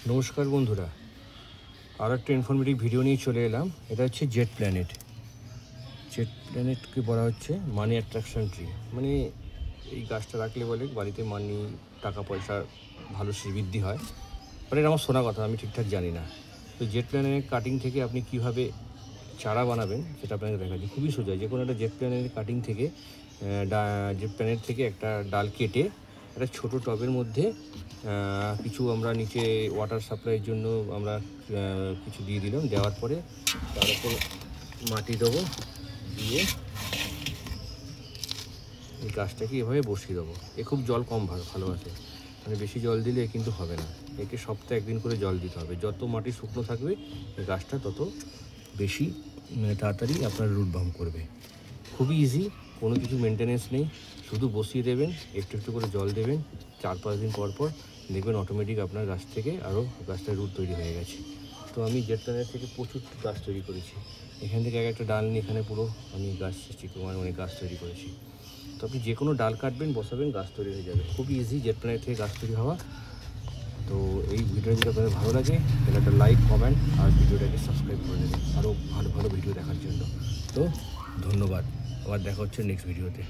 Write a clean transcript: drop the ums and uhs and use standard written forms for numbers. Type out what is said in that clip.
নমস্কার বন্ধুরা, আর একটা ইনফরমেটিভ ভিডিও নিয়ে চলে এলাম। এটা হচ্ছে জেট প্ল্যানেট। জেট প্ল্যানেটকে বলা হচ্ছে মানি অ্যাট্রাকশন ট্রি। মানে এই গাছটা রাখলে বলে বাড়িতে মানি, টাকা পয়সা ভালো শ্রীবৃদ্ধি হয়। মানে এটা আমার শোনা কথা, আমি ঠিকঠাক জানি না। তো জেট প্ল্যানেটের কাটিং থেকে আপনি কীভাবে চারা বানাবেন সেটা আপনাকে দেখাচ্ছি। খুবই সোজা। যে কোনো একটা জেট প্ল্যানেটের কাটিং থেকে জেট প্ল্যানেট থেকে একটা ডাল কেটে একটা ছোটো টবের মধ্যে কিছু আমরা নিচে ওয়াটার সাপ্লাইয়ের জন্য আমরা কিছু দিয়ে দিলাম। দেওয়ার পরে তার উপর মাটি দেবো, দিয়ে এই গাছটাকে এভাবে বসিয়ে দেবো। এ খুব জল কম ভালোবাসে, মানে বেশি জল দিলে কিন্তু হবে না। একে সপ্তাহে একদিন করে জল দিতে হবে। যত মাটি শুকনো থাকবে এই গাছটা তত বেশি তাড়াতাড়ি আপনার রুট বাম করবে। খুবই ইজি, কোনো কিছু মেনটেনেন্স নেই, শুধু বসিয়ে দেবেন, একটু একটু করে জল দেবেন। 4-5 দিন পর পর দেখবেন অটোমেটিক আপনার গাছ থেকে আরও গাছটার রুট তৈরি হয়ে গেছে। তো আমি জেট প্ল্যানেট থেকে প্রচুর গাছ তৈরি করেছি। এখান থেকে একটা ডাল নিয়ে এখানে পুরো আমি গাছ সৃষ্টি অনেক গাছ তৈরি করেছি। তো আপনি যে কোনো ডাল কাটবেন, বসাবেন, গাছ তৈরি হয়ে যাবে। খুবই ইজি জেট প্ল্যানেট থেকে গাছ তৈরি হওয়া। তো এই ভিডিও যদি আপনাদের ভালো লাগে তাহলে একটা লাইক, কমেন্ট আর ভিডিওটাকে সাবস্ক্রাইব করে দেবেন আরও ভালো ভালো ভিডিও দেখার জন্য। তো ধন্যবাদ, আবার দেখা হচ্ছে নেক্সট ভিডিওতে।